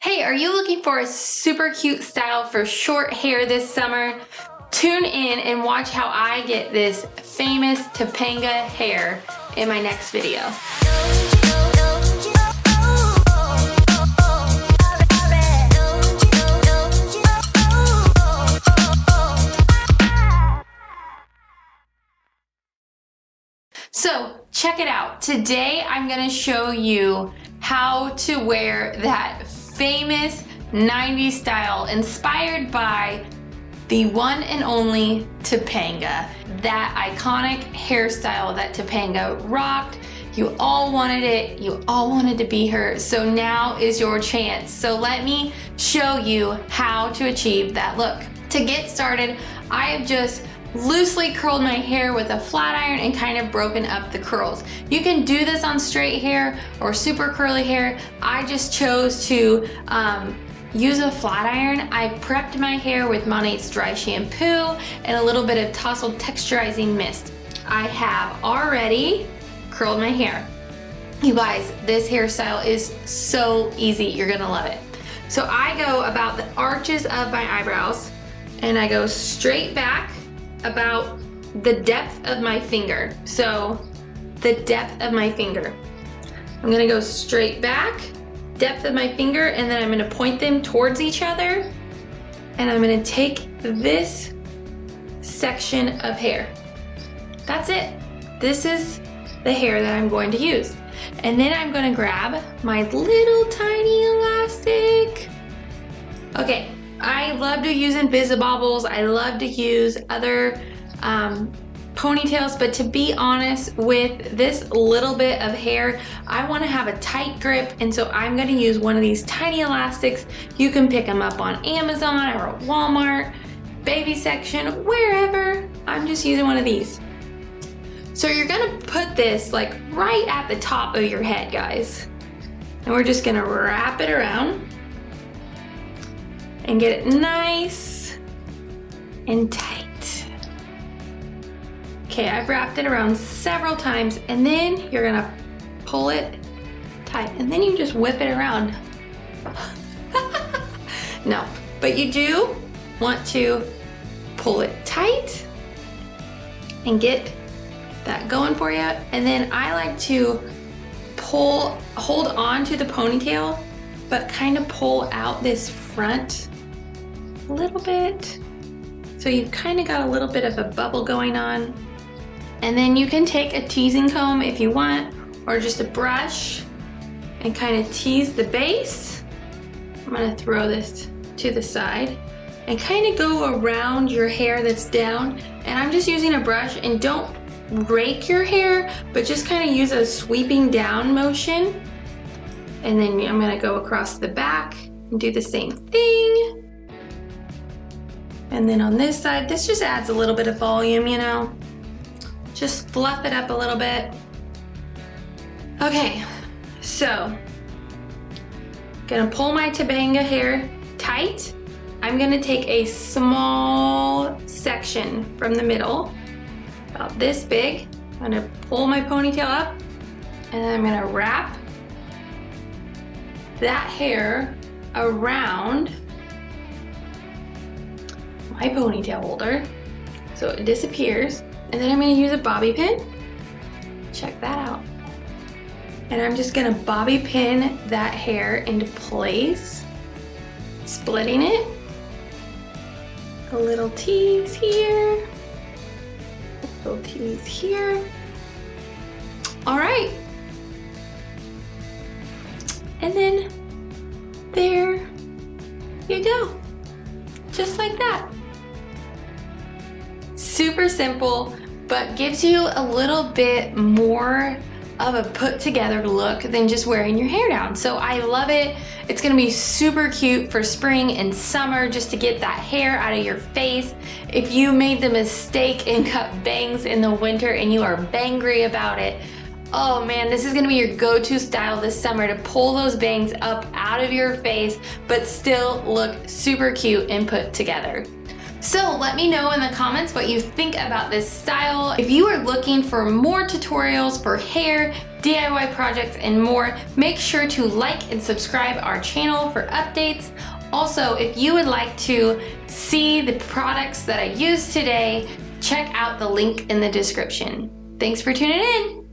Hey, are you looking for a super cute style for short hair this summer? Tune in and watch how I get this famous Topanga hair in my next video. So check it out. Today I'm gonna show you how to wear that famous 90s style inspired by the one and only Topanga. That iconic hairstyle that Topanga rocked. You all wanted it, you all wanted to be her, so now is your chance. So let me show you how to achieve that look. To get started, I have just loosely curled my hair with a flat iron and kind of broken up the curls. You can do this on straight hair or super curly hair. I just chose to use a flat iron. I prepped my hair with Monat's dry shampoo and a little bit of Tousled texturizing mist. I have already curled my hair. You guys, this hairstyle is so easy. You're gonna love it. So I go about the arches of my eyebrows and I go straight back about the depth of my finger. So the depth of my finger. I'm gonna go straight back, depth of my finger, and then I'm gonna point them towards each other, and I'm gonna take this section of hair. That's it. This is the hair that I'm going to use. And then I'm gonna grab my little tiny elastic. Okay, I love to use Invisibobbles. I love to use other ponytails, but to be honest, with this little bit of hair, I want to have a tight grip, and so I'm going to use one of these tiny elastics. You can pick them up on Amazon or at Walmart, baby section, wherever. I'm just using one of these. So you're going to put this like right at the top of your head, guys, and we're just going to wrap it around and get it nice and tight. Okay, I've wrapped it around several times, and then you're gonna pull it tight, and then you just whip it around. No, but you do want to pull it tight and get that going for you. And then I like to hold on to the ponytail, but kind of pull out this front a little bit. So you've kind of got a little bit of a bubble going on. And then you can take a teasing comb if you want, or just a brush and kind of tease the base. I'm gonna throw this to the side and kind of go around your hair that's down. And I'm just using a brush, and don't rake your hair, but just kind of use a sweeping down motion. And then I'm gonna go across the back and do the same thing. And then on this side, this just adds a little bit of volume, you know? Just fluff it up a little bit. Okay, so gonna pull my Topanga hair tight. I'm gonna take a small section from the middle, about this big. I'm gonna pull my ponytail up, and then I'm gonna wrap that hair around my ponytail holder so it disappears. And then I'm gonna use a bobby pin. Check that out. And I'm just gonna bobby pin that hair into place, splitting it. A little tease here, a little tease here. All right. And then there you go, just like that. Super simple, but gives you a little bit more of a put together look than just wearing your hair down. So I love it. It's gonna be super cute for spring and summer, just to get that hair out of your face. If you made the mistake and cut bangs in the winter and you are bangry about it, oh man, this is gonna be your go-to style this summer, to pull those bangs up out of your face, but still look super cute and put together. So let me know in the comments what you think about this style. If you are looking for more tutorials for hair, DIY projects, and more, make sure to like and subscribe our channel for updates. Also, if you would like to see the products that I used today, check out the link in the description. Thanks for tuning in.